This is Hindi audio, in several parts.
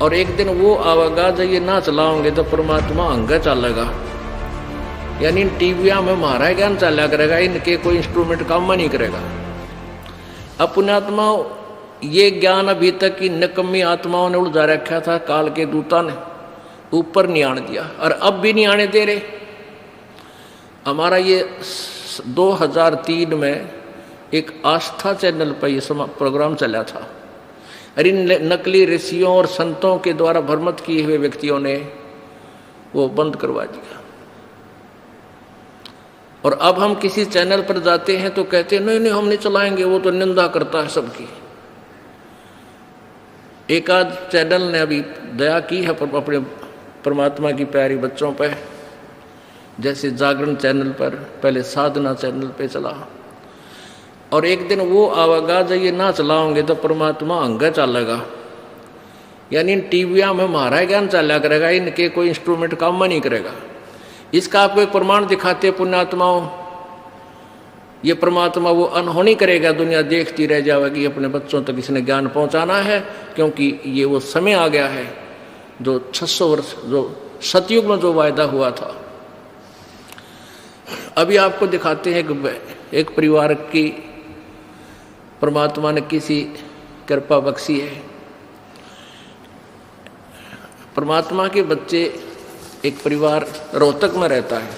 और एक दिन वो आवेगा जब ये ना चलाओगे तो परमात्मा अंग चलेगा। यानी इन टीविया में हमारा ज्ञान चला करेगा, इनके कोई इंस्ट्रूमेंट काम नहीं करेगा। अब पुण्यात्मा ये ज्ञान अभी तक की निकम्मी आत्माओं ने उलझा रखा था, काल के दूता ने ऊपर नहीं आने दिया और अब भी नहीं आने दे रहे। हमारा ये 2003 में एक आस्था चैनल पर ये प्रोग्राम चला था और इन नकली ऋषियों और संतों के द्वारा भ्रमित किए हुए व्यक्तियों ने वो बंद करवा दिया। और अब हम किसी चैनल पर जाते हैं तो कहते हैं नहीं नहीं हम नहीं चलाएंगे, वो तो निंदा करता है सबकी। एक आध चैनल ने अभी दया की है अपने परमात्मा की प्यारी बच्चों पर, जैसे जागरण चैनल पर, पहले साधना चैनल पे चला। और एक दिन वो आवेगा जब ये ना चलाओगे तो परमात्मा अंग चलेगा। यानी इन टीविया में हमारा ज्ञान चला करेगा, इनके कोई इंस्ट्रूमेंट काम नहीं करेगा। इसका आपको एक प्रमाण दिखाते पुण्यात्माओं, ये परमात्मा वो अनहोनी करेगा, दुनिया देखती रह जाएगी। अपने बच्चों तक इसने ज्ञान पहुंचाना है, क्योंकि ये वो समय आ गया है जो 600 वर्ष जो सतयुग में जो वायदा हुआ था। अभी आपको दिखाते हैं कि एक परिवार की परमात्मा ने किसी कृपा बख्शी है। परमात्मा के बच्चे, एक परिवार रोहतक में रहता है,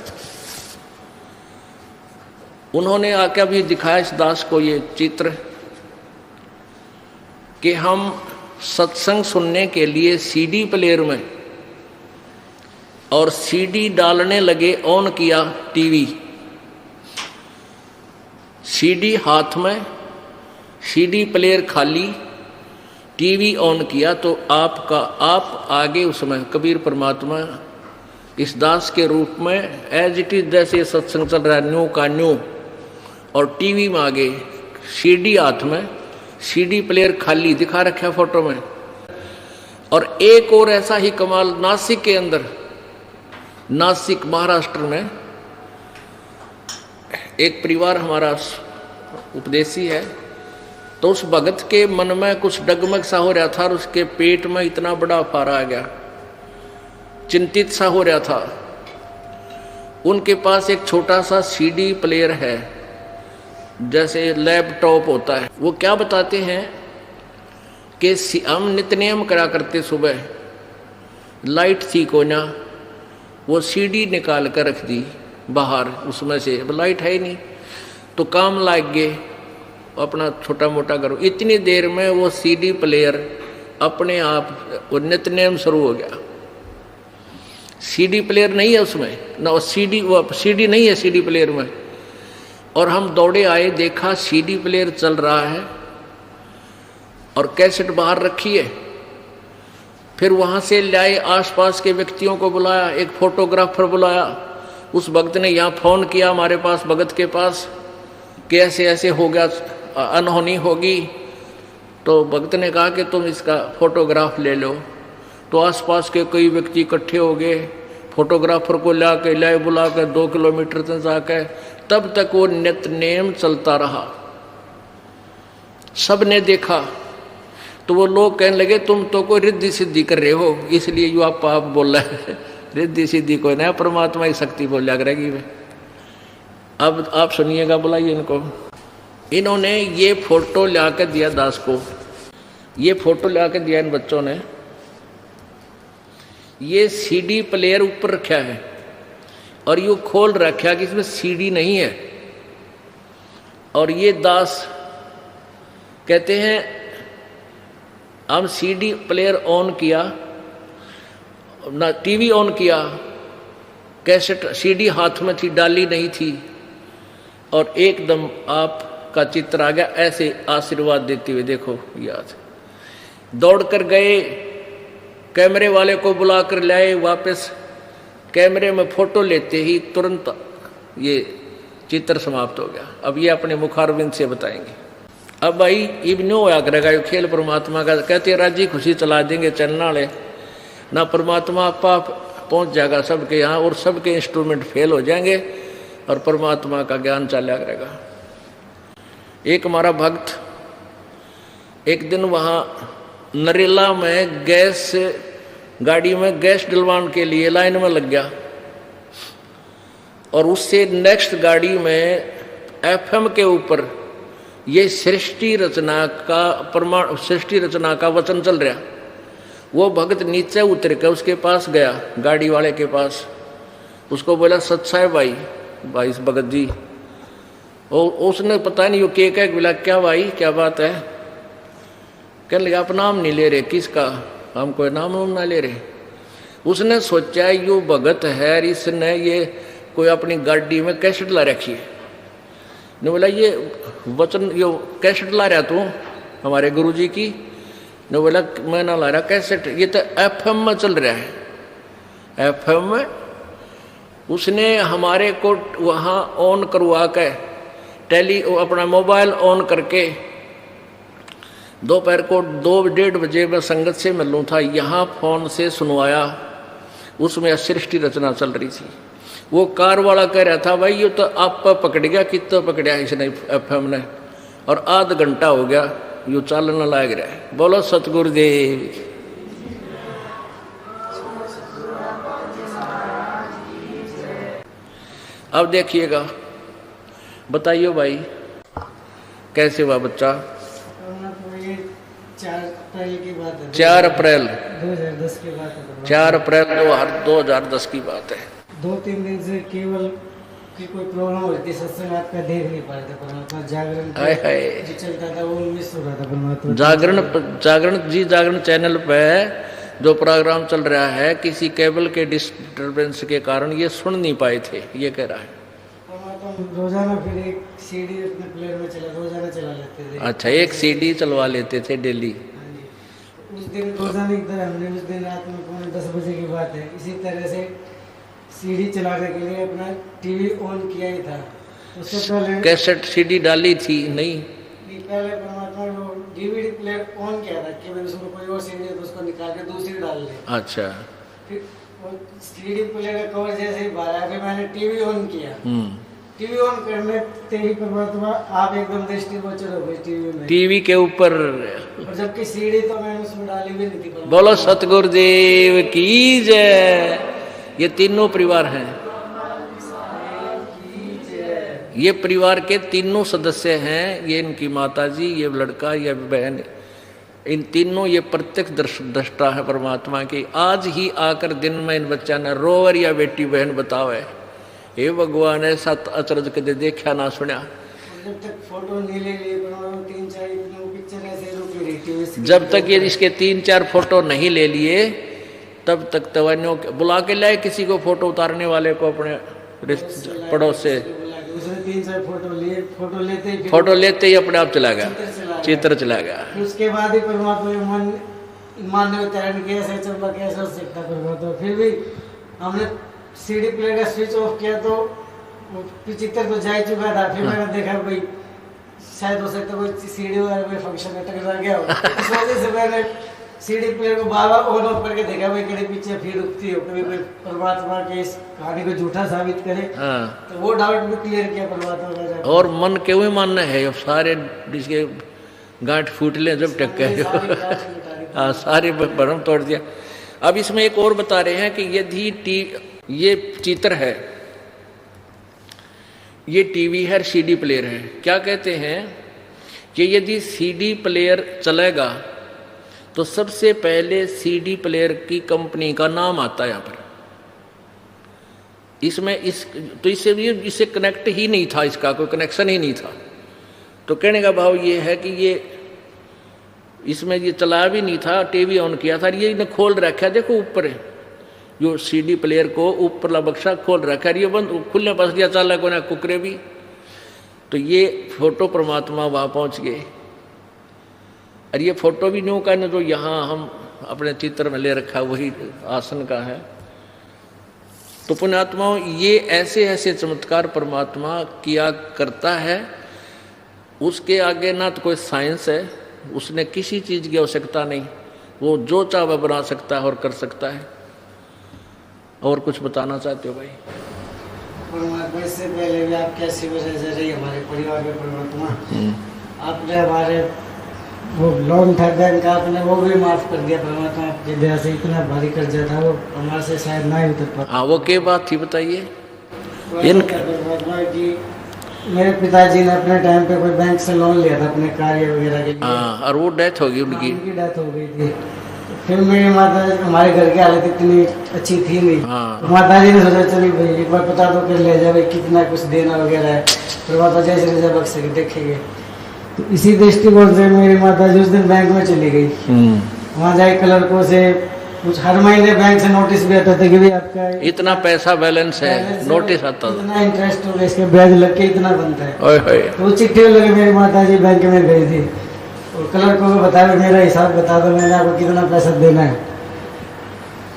उन्होंने आके अभी दिखाया इस दास को ये चित्र कि हम सत्संग सुनने के लिए सीडी प्लेयर में और सीडी डालने लगे, ऑन किया टीवी, सीडी हाथ में, सीडी प्लेयर खाली, टीवी ऑन किया तो आप आगे उसमें कबीर परमात्मा इस दास के रूप में एज इट इज जैसे सत्संग चल रहा है न्यू का न्यू, और टीवी में आगे सीडी हाथ में, सीडी प्लेयर खाली दिखा रखा है फोटो में। और एक और ऐसा ही कमाल नासिक के अंदर, नासिक महाराष्ट्र में एक परिवार हमारा उपदेशी है, तो उस भगत के मन में कुछ डगमग सा हो रहा था और उसके पेट में इतना बड़ा फारा आ गया, चिंतित सा हो रहा था। उनके पास एक छोटा सा सीडी प्लेयर है, जैसे लैपटॉप होता है। वो क्या बताते हैं कि हम नित्यनेम करा करते, सुबह लाइट थी कोना, वो सीडी निकाल कर रख दी बाहर, उसमें से लाइट है ही नहीं तो काम लाग गए, अपना छोटा मोटा करो। इतनी देर में वो सीडी प्लेयर अपने आप वो नित्यनेम शुरू हो गया। सीडी प्लेयर नहीं है उसमें ना, वो सीडी नहीं है सीडी प्लेयर में। और हम दौड़े आए, देखा सीडी प्लेयर चल रहा है और कैसेट बाहर रखी है। फिर वहाँ से लाए, आसपास के व्यक्तियों को बुलाया, एक फोटोग्राफर बुलाया। उस भक्त ने यहाँ फ़ोन किया हमारे पास, भगत के पास, कि ऐसे ऐसे हो गया, अनहोनी होगी। तो भक्त ने कहा कि तुम इसका फोटोग्राफ ले लो। तो आसपास के कई व्यक्ति इकट्ठे हो गए, फोटोग्राफर को लाए बुला कर 2 किलोमीटर तक जाकर, तब तक वो नित्यनेम चलता रहा। सब ने देखा तो वो लोग कहने लगे तुम तो कोई रिद्धि सिद्धि कर रहे हो, इसलिए यू आप बोल रहे हैं। रिद्धि सिद्धि कोई नया, परमात्मा की शक्ति बोल जा करेगी। अब आप सुनिएगा, बुलाइए इनको। इन्होंने ये फोटो ला कर दिया दास को, ये फोटो ला कर दिया इन बच्चों ने। ये सीडी प्लेयर ऊपर रखा है और ये खोल रखा कि इसमें सीडी नहीं है। और ये दास कहते हैं हम सीडी प्लेयर ऑन किया ना, टीवी ऑन किया, कैसेट सीडी हाथ में थी, डाली नहीं थी, और एकदम आपका चित्र आ गया ऐसे आशीर्वाद देते हुए। देखो याद, दौड़ कर गए, कैमरे वाले को बुलाकर लाए, वापस कैमरे में फोटो लेते ही तुरंत ये चित्र समाप्त हो गया। अब ये अपने मुखारविंद से बताएंगे। अब भाई इब्नो होया करेगा ये खेल परमात्मा का, कहते राजी खुशी चला देंगे चलना वाले ना, परमात्मा आप पहुंच जाएगा सबके यहाँ और सबके इंस्ट्रूमेंट फेल हो जाएंगे और परमात्मा का ज्ञान चला करेगा। एक हमारा भक्त एक दिन वहाँ नरेला में गैस गाड़ी में गैस डलवाने के लिए लाइन में लग गया, और उससे नेक्स्ट गाड़ी में एफएम के ऊपर ये सृष्टि रचना का वचन चल रहा। वो भक्त नीचे उतर के उसके पास गया, गाड़ी वाले के पास, उसको बोला सच्चा है भाई भगत जी। और उसने पता नहीं वो के बोला क्या भाई क्या बात है, कहने लगा आप नाम नहीं ले रहे, किसका, हम कोई नाम ना ले रहे। उसने सोचा यो भगत है, इसने ये कोई अपनी गाड़ी में कैसेट ला रखी है। ने बोला ये वचन यो कैसेट ला रहा तू हमारे गुरुजी की। ने बोला मैं ना ला रहा कैसेट, ये तो एफएम में चल रहा है। एफएम में उसने हमारे को वहाँ ऑन करवा के अपना मोबाइल ऑन करके दोपहर को 2-1:30 बजे मैं संगत से मिलूँ था, यहाँ फोन से सुनवाया। उसमें सृष्टि रचना चल रही थी। वो कार वाला कह रहा था भाई ये तो आप पकड़ गया, कितना पकड़ा इसने एफएम ने, और आध घंटा हो गया यो चालन लग रहा है। बोलो सतगुरुदेव। अब देखिएगा, बताइए भाई कैसे हुआ बच्चा। 4 अप्रैल 2010 की बात है। 4 अप्रैल 2010 की बात है। 2-3 दिन से केवल की कोई प्रॉब्लम हो रही थी, सत्संग आपका देख नहीं पा रहे थे, परमात्मा जागरण जो चलता था वो मिस हो रहा था। परमात्मा जागरण चैनल पे जो प्रोग्राम चल रहा है, किसी केबल के डिस्टरबेंस के कारण ये सुन नहीं पाए थे, ये कह रहा है। रोजाना फिर एक सीडी अपने प्लेयर में रोजाना चला लेते थे। अच्छा, एक सीडी चलवा लेते थे डेली। उस दिन रोजाना की तरह हमने उस दिन रात में 10 बजे की बात है, इसी तरह से सीडी चलाने के लिए अपना टीवी ऑन किया ही था। उससे पहले कैसेट सीडी डाली थी नहीं, पहले परमात्मा वो डीवीडी प्लेयर ऑन किया था कि मैं उसमें कोई और सीडी है तो उसको निकाल के दूसरी डाल ले। अच्छा, फिर वो सीडी प्लेयर का कवर जैसे ही बाहर आया, फिर मैंने टीवी ऑन किया। टीवी ऑन करने से ही परमात्मा आप एकदम दृष्टिगोचर हो गए टीवी में, टीवी के ऊपर। और जबकि सीडी तो मैंने उसमें डाली भी नहीं थी। बोलो सतगुरुदेव की जय। ये तीनों परिवार हैं, ये परिवार के तीनों सदस्य हैं। ये इनकी माताजी, ये लड़का, ये बहन, इन तीनों ये प्रत्यक्ष दृष्टा है परमात्मा की। आज ही आकर दिन में इन बच्चा ने रोवर या बेटी बहन बतावे, हे भगवान ऐसा अचरज कदे देखा ना सुना। जब तक फोटो नहीं ले लिए 3-4 पिक्चर ऐसे रुक रही, जब तक ये इसके 3-4 फोटो नहीं ले लिए तब तक तवन्यों बुला के लाए किसी को, फोटो उतारने वाले को अपने पड़ोस से। उसने 3-4 फोटो लिए, फोटो लेते ही अपने आप चला गया, चित्र चला गया। उसके बाद ही परमात्मा मन मान्य उच्चारण कैसे चल कैसे हो सकता परमात्मा। फिर भी हमने सीडी प्लेयर का स्विच ऑफ किया तो चित्र तो जा चुका था। फिर मैंने देखा कोई शायद हो सकता कोई सीडी वाला कोई फंक्शन में टकरा गया हो, इस वजह से मैंने सीडी प्लेयर को बार ऑन ऑफ करके देखा भाई कहीं पीछे फिर रुकती हो, कभी कोई परमात्मा के इस कहानी को झूठा साबित करे। तो वो डाउट भी क्लियर किया परमात्मा का। और मन के हुए मानना है सारे जिसके गांठ फूट ले जब टक गए, हाँ सारे भरम तोड़ दिया। अब इसमें एक और बता रहे हैं कि यदि ये चित्र है, ये टीवी है, सीडी प्लेयर है। क्या कहते हैं कि यदि सीडी प्लेयर चलेगा तो सबसे पहले सीडी प्लेयर की कंपनी का नाम आता है यहाँ पर। इसमें तो इससे कनेक्ट ही नहीं था, इसका कोई कनेक्शन ही नहीं था। तो कहने का भाव ये है कि ये इसमें ये चला भी नहीं था, टीवी ऑन किया था, ये इन्हें खोल रखा है। देखो ऊपर जो सीडी प्लेयर को ऊपरला बक्सा खोल रखा है, ये बंद खुलने पास दिया चाला को ना कुकरे भी। तो ये फोटो परमात्मा वहाँ पहुँच गए। और ये फोटो भी न्यू का न जो यहाँ हम अपने चित्र में ले रखा वही आसन का है। तो पुण्यात्माओं ये ऐसे ऐसे चमत्कार परमात्मा किया करता है, उसके आगे ना तो कोई साइंस है, उसने किसी चीज़ की आवश्यकता नहीं, वो जो चाहे बना सकता है और कर सकता है। और कुछ बताना चाहते हो भाई? परमात्मा इससे पहले भी आप कैसी वजह से रही हमारे परिवार में परमात्मा, आपने हमारे वो लोन था बैंक का, आपने वो भी माफ कर दिया परमात्मा की दया से। इतना भारी कर्जा था वो हमारे से शायद ना ही उतर पाता। हाँ, वो क्या बात थी बताइए। परमात्मा की मेरे पिताजी ने अपने टाइम पे कोई बैंक से लोन लिया था अपने कार्य वगैरह के लिए। हाँ, और वो डेथ होगी उनकी। उनकी डेथ हो गई थी। फिर मेरी माता, हमारे घर की हालत इतनी अच्छी थी नहीं। हाँ। तो माता जी ने सोचा चली भाई एक बार पता तो कर ले जाए भाई कितना कुछ देना वगैरह है, फिर माता जैसे जैसे बख्श के देखेंगे। तो इसी दृष्टिकोण से मेरी माता जी उस दिन बैंक में चली गई। वहाँ जाए क्लर्कों से कुछ हर महीने बैंक से नोटिस भी आता था कि भाई आपका इतना पैसा बैलेंस है, नोटिस आता था, इतना इंटरेस्ट होगा, इसके ब्याज लग के इतना बनता है। ओए होए। तो चिट्ठी लगे मेरी माता जी बैंक में गई थी और क्लर्कों को बताया मेरा हिसाब बता दो, मैंने आपको कितना पैसा देना है।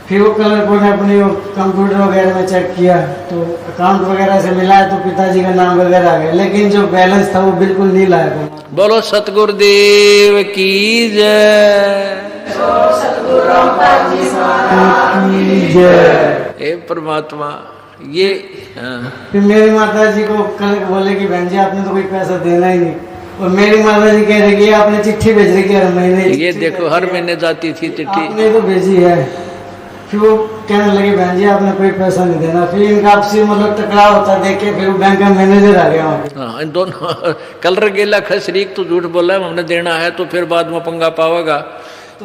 फिर वो क्लर्कों ने अपने कंप्यूटर वगैरह में चेक किया तो अकाउंट वगैरह से मिला तो पिताजी का नाम वगैरह आ गया, लेकिन जो बैलेंस था वो बिल्कुल नहीं लाया। बोलो सतगुरुदेव की जय। हे परमात्मा। ये हाँ। फिर मेरी माता जी को कल बोले कि बहन जी आपने तो कोई पैसा देना ही नहीं, और मेरी माता जी कह रही कि आपने चिट्ठी भेज रही हर महीने। ये देखो हर महीने जाती थी चिट्ठी, आपने तो भेजी है। फिर वो कहने लगे बहन जी आपने कोई पैसा नहीं देना। फिर इनका आपसी मतलब टकराव होता देखे फिर वो बैंक का मैनेजर आ गया वहाँ पे। हाँ, इन दोनों कलर गेला खसरीक तो झूठ बोला हमने देना है तो फिर बाद में पंगा पावेगा,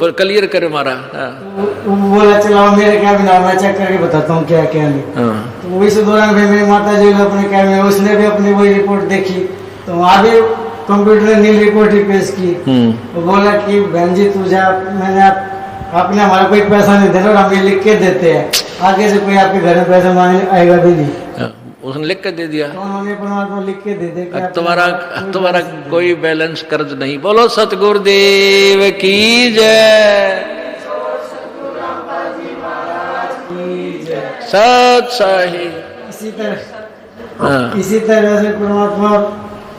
पर क्लियर करे मारा। हाँ। तो वो बोला चला मेरे क्या बिना मैं चेक करके बताता हूँ क्या क्या नहीं। हाँ। तो इस दौरान फिर मेरी माता जी ने अपने क्या में उसने भी अपनी वही रिपोर्ट देखी तो वहाँ भी कंप्यूटर ने नील रिपोर्ट ही पेश की। वो बोला कि बहन जी तू जा, मैंने आपने हमारा कोई पैसा नहीं देना और हम ये लिख के देते हैं, आगे से कोई आपके घर में पैसा मांगने आएगा भी नहीं। हाँ, उसने लिख के दे दिया। तो उन्होंने परमात्मा लिख के दे दे तुम्हारा कोई बैलेंस कर्ज नहीं। बोलो सतगुरुदेव की जय। सत साहिब। इसी तरह से परमात्मा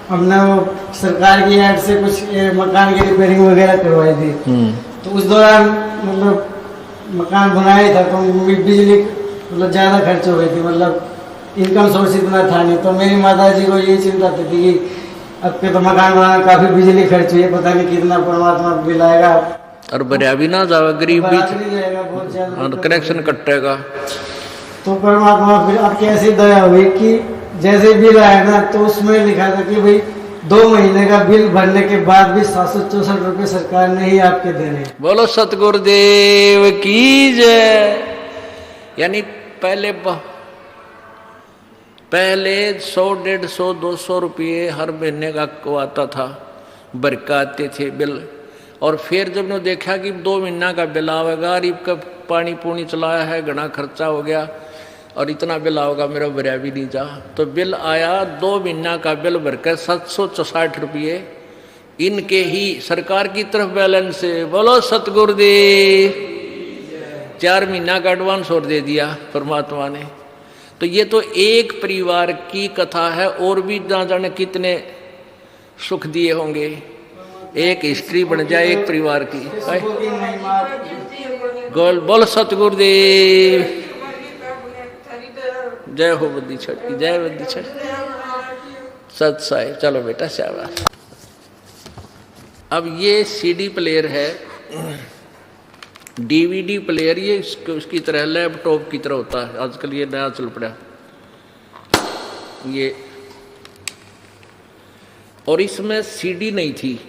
हमने वो सरकार की ऐड से कुछ मकान की रिपेयरिंग वगैरह करवाई थी। तो उस दौरान मतलब मकान बनाया था तो बिजली मतलब ज़्यादा खर्च हो गई थी, मतलब इनकम सोर्स इतना था नहीं। तो मेरी माता जी को ये चिंता थी कि अब के तो मकान बनाने काफ़ी बिजली खर्च हुई है, पता नहीं कितना परमात्मा बिल आएगा और बरिया भी ना जाएगा, गरीब भी जाएगा बहुत ज़्यादा, कनेक्शन कटेगा। तो परमात्मा फिर आपकी ऐसी दया हुई कि जैसे बिल आया ना तो उसमें लिखा था कि भाई 2 महीने का बिल भरने के बाद भी 764 रुपये सरकार ने ही आपके देने। बोलो सतगुरुदेव की जय। यानी पहले 100, 150, 200 रुपये हर महीने का को आता था, बरका आते थे बिल। और फिर जब ने देखा कि 2 महीना का बिल आवेगा, गरीब का पानी पूनी चलाया है, घना खर्चा हो गया और इतना बिल आओगा मेरा भरिया भी नहीं जा, तो बिल आया 2 महीना का बिल भरकर 764 रुपये इनके ही सरकार की तरफ बैलेंस से। बोलो सतगुरुदेव। 4 महीना का एडवांस और दे दिया परमात्मा ने। तो ये तो एक परिवार की कथा है, और भी ना जाने कितने सुख दिए होंगे। एक हिस्ट्री बन जाए एक परिवार की। बोल सतगुरुदेव। जय हो बद्दी छठ की, जय बद्दी छठ। सत साहिब। चलो बेटा शाबाश। अब ये सीडी प्लेयर है, डीवीडी प्लेयर, ये उसकी तरह लैपटॉप की तरह होता है, आजकल ये नया चल पड़ा ये। और इसमें सीडी नहीं थी,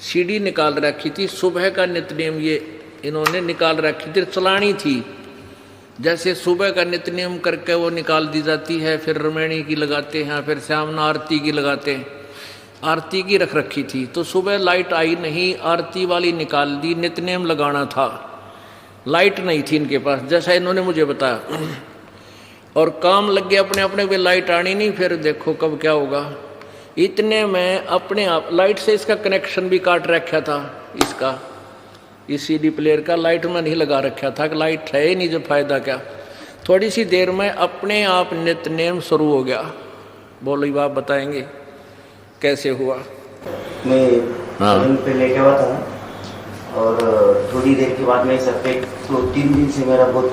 सीडी निकाल रखी थी। सुबह का नित्यनेम ये इन्होंने निकाल रखी थी, चलानी थी। जैसे सुबह का नित्यनेम करके वो निकाल दी जाती है, फिर रमैणी की लगाते हैं, फिर श्यामना आरती की लगाते हैं। आरती की रख रखी थी, तो सुबह लाइट आई नहीं, आरती वाली निकाल दी, नित्यनेम लगाना था, लाइट नहीं थी इनके पास, जैसा इन्होंने मुझे बताया। और काम लग गया अपने अपने पे, लाइट आनी नहीं, फिर देखो कब क्या होगा। इतने में अपने आप लाइट से इसका कनेक्शन भी काट रखा था, इसका इस सीडी प्लेयर का लाइट में नहीं लगा रखा था कि लाइट है ही नहीं, जो फायदा क्या। थोड़ी सी देर में अपने आप नित्यनेम शुरू हो गया। बोलो बाप बताएंगे कैसे हुआ। मैं पे लेके हुआ था और थोड़ी देर के बाद में सर पे तो 3 दिन से मेरा बहुत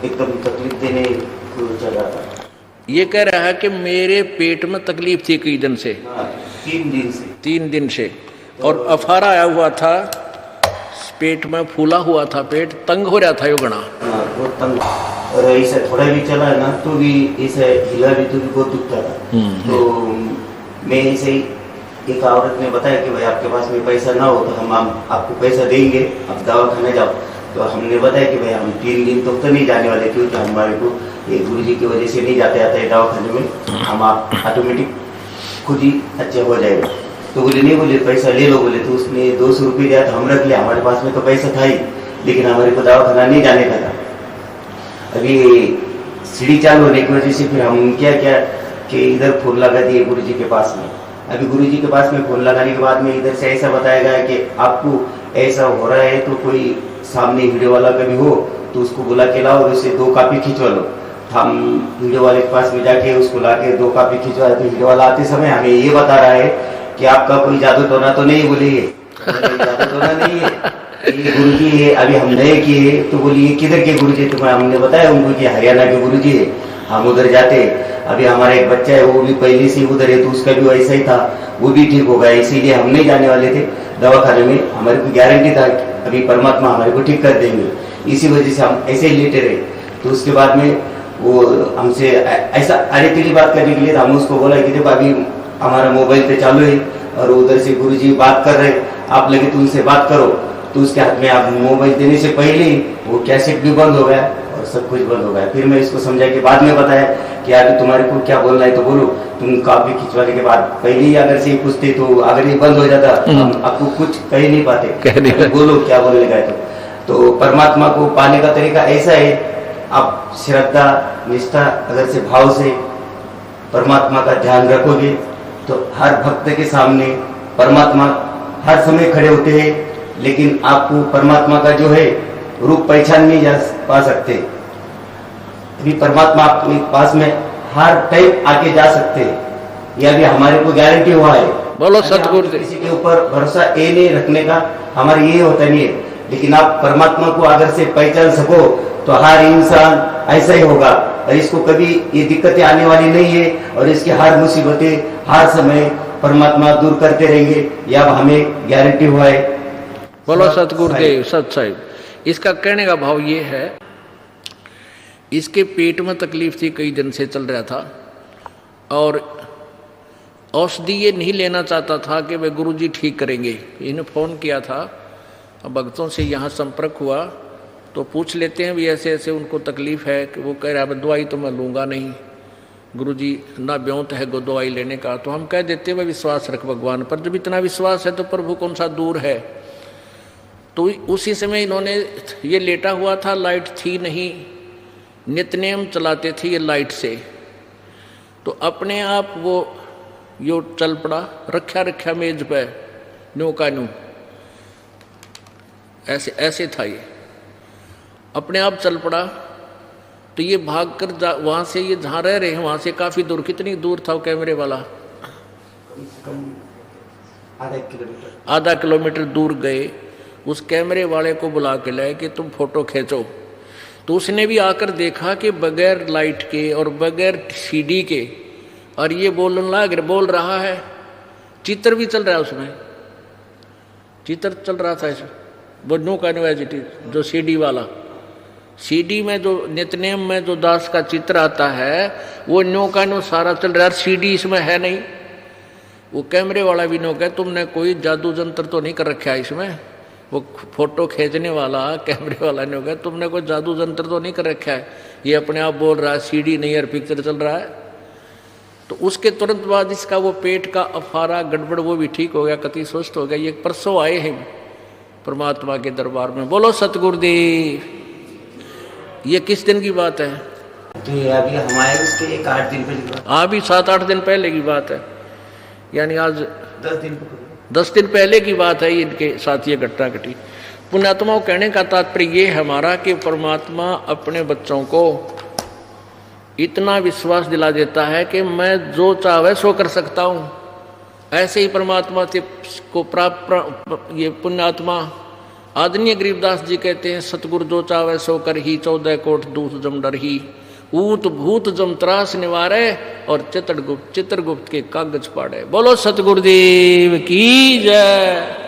एकदम तकलीफ देने चल रहा था। ये कह रहा है कि मेरे पेट में तकलीफ थी कई दिन से। 3 दिन से। 3 दिन से। और अफारा आया हुआ था, पेट में फूला हुआ था, पेट तंग हो रहा था यो घना। हाँ बहुत तंग, और ऐसा थोड़ा भी चला है ना तो भी ऐसा हिला भी तो भी बहुत दुखता था। तो मैं ऐसे ही, एक औरत ने बताया कि भाई आपके पास में पैसा ना हो तो हम आपको पैसा देंगे, आप दवा खाने जाओ। तो हमने बताया कि भाई हम 3 दिन तक तो नहीं जाने वाले, क्योंकि हमारे को ये गुरु जी की वजह से नहीं जाते आता है दवा खाने में, हम आप ऑटोमेटिक खुद ही अच्छे हो जाएगा। तो बोले नहीं, बोले पैसा ले लो, बोले। तो उसने 200 रुपये दिया, तो हम रख लिया, हमारे पास में तो पैसा था ही, लेकिन हमारे को दवा खाना नहीं जाने का था। अभी सीढ़ी चालू होने की वजह से फिर हम क्या किया कि इधर फोन लगा दिए गुरु जी के पास में। अभी गुरु जी के पास में फोन लगाने के बाद में इधर से ऐसा बताया गया कि आपको ऐसा हो रहा है तो कोई सामने वीडियो वाला कभी हो तो उसको बुला के लाओ और उससे 2 कॉपी खिंचवा लो। हम वीडियो वाले के पास में जाके उसको ला के 2 कॉपी खिंचवाए। तो वीडियो वाला आते समय हमें ये बता रहा है कि आपका कोई जादू टोना तो नहीं, बोले ये जादू टोना नहीं है, ये गुरु जी है, अभी हम नए किए। तो बोलिए किधर के गुरु जी? तो हमने बताया उनको कि हरियाणा के गुरु जी है, हम उधर जाते। अभी हमारा एक बच्चा है वो भी पहले से उधर है, तो उसका भी वैसा ही था, वो भी ठीक हो गया। इसीलिए हम नहीं जाने वाले थे दवाखाने में, हमारे को गारंटी था कि अभी परमात्मा हमारे को ठीक कर देंगे। इसी वजह से हम ऐसे ही लेटे रहे। तो उसके बाद में वो हमसे ऐसा अरे के लिए बात करने के लिए हम उसको बोला कि देखो अभी हमारा मोबाइल पे चालू है और उधर से गुरु जी बात कर रहे, आप लगे तो उनसे बात करो। तो उसके हाथ में आप मोबाइल देने से पहले ही वो कैसेट भी बंद हो गया और सब कुछ बंद हो गया। फिर मैं इसको समझा के बाद में बताया कि अभी तुम्हारे को क्या बोलना है तो बोलो। तुम कॉपी खिंचवाने के बाद पहले ही अगर से पूछते तो अगर ये बंद हो जाता हम आपको कुछ कह नहीं पाते, बोलो क्या बोलने का है। तो परमात्मा को पाने का तरीका ऐसा है, आप श्रद्धा निष्ठा अगर से भाव से परमात्मा का ध्यान रखोगे तो हर भक्त के सामने परमात्मा हर समय खड़े होते हैं, लेकिन आपको परमात्मा का जो है रूप पहचान नहीं जा पा सकते। अभी परमात्मा आपके पास में हर टाइम आके जा सकते हैं, यह भी हमारे को गारंटी हुआ है। बोलो सतगुरु। किसी के ऊपर भरोसा ये नहीं रखने का हमारा ये होता नहीं है, लेकिन आप परमात्मा को अगर से पहचान सको तो हर इंसान ऐसा ही होगा और इसको कभी ये दिक्कतें आने वाली नहीं है और इसकी हर मुसीबतें हर समय परमात्मा दूर करते रहेंगे, यह हमें गारंटी हुआ है। बोलो सतगुरुदेव सत साहिब। इसका कहने का भाव ये है, इसके पेट में तकलीफ थी, कई दिन से चल रहा था और औषधि ये नहीं लेना चाहता था कि वे गुरुजी ठीक करेंगे। इन्हें फ़ोन किया था, अब भक्तों से यहाँ संपर्क हुआ तो पूछ लेते हैं भी ऐसे ऐसे उनको तकलीफ़ है कि वो कह रहा है दवाई तो मैं लूँगा नहीं, गुरुजी ना ब्योंत है गो दवाई लेने का। तो हम कह देते हैं भाई विश्वास रख भगवान पर, जब इतना विश्वास है तो प्रभु कौन सा दूर है। तो उसी समय इन्होंने ये लेटा हुआ था, लाइट थी नहीं, नित्यनेम चलाते थे ये लाइट से, तो अपने आप वो यो चल पड़ा, रखा मेज पे न्यू का न्यू, ऐसे ऐसे था ये, अपने आप चल पड़ा। तो ये भागकर वहाँ से ये जहाँ रह रहे हैं वहाँ से काफ़ी दूर, कितनी दूर था वो कैमरे वाला? आधा किलोमीटर दूर गए। उस कैमरे वाले को बुला के लाए कि तुम फोटो खींचो। तो उसने भी आकर देखा कि बगैर लाइट के और बगैर सीडी के, और ये बोल रहा है, चित्र भी चल रहा है उसमें, चित्र चल रहा था इसमें, वो नो का यूनिवर्सिटी जो सीडी वाला, सीडी में जो नित्यनेम में जो दास का चित्र आता है वो नो का नो सारा चल रहा है, सीडी इसमें है नहीं। वो कैमरे वाला भी नो कहे तुमने कोई जादू जंत्र तो नहीं कर रखा है इसमें। वो फोटो खींचने वाला कैमरे वाला ने कहा तुमने कोई जादू जंत्र तो नहीं कर रखा है, ये अपने आप बोल रहा है, सीडी नहीं है, पिक्चर चल रहा है। तो उसके तुरंत बाद इसका वो पेट का अफारा गड़बड़ वो भी ठीक हो गया, कति स्वस्थ हो गया। ये परसों आए हैं परमात्मा के दरबार में। बोलो सतगुरुदेव। ये किस दिन की बात है? तो ये अभी हमारे उसके 8 दिन पहले की बात। हाँ, अभी 7-8 दिन पहले की बात है, यानी आज 10 दिन पहले की बात है। इनके साथ ये घटना घटी। पुण्यात्माओं, कहने का तात्पर्य ये है हमारा कि परमात्मा अपने बच्चों को इतना विश्वास दिला देता है कि मैं जो चाहे सो कर सकता हूँ। ऐसे ही परमात्मा से को प्राप्त ये पुण्यात्मा आदरणीय गरीबदास जी कहते हैं, सतगुरु जो चाहे सो कर ही, 14 कोट दूत जम डर ही। ऊत भूत जम त्रास निवारे और चित्रगुप्त के कागज पाड़े। बोलो सतगुरुदेव की जय।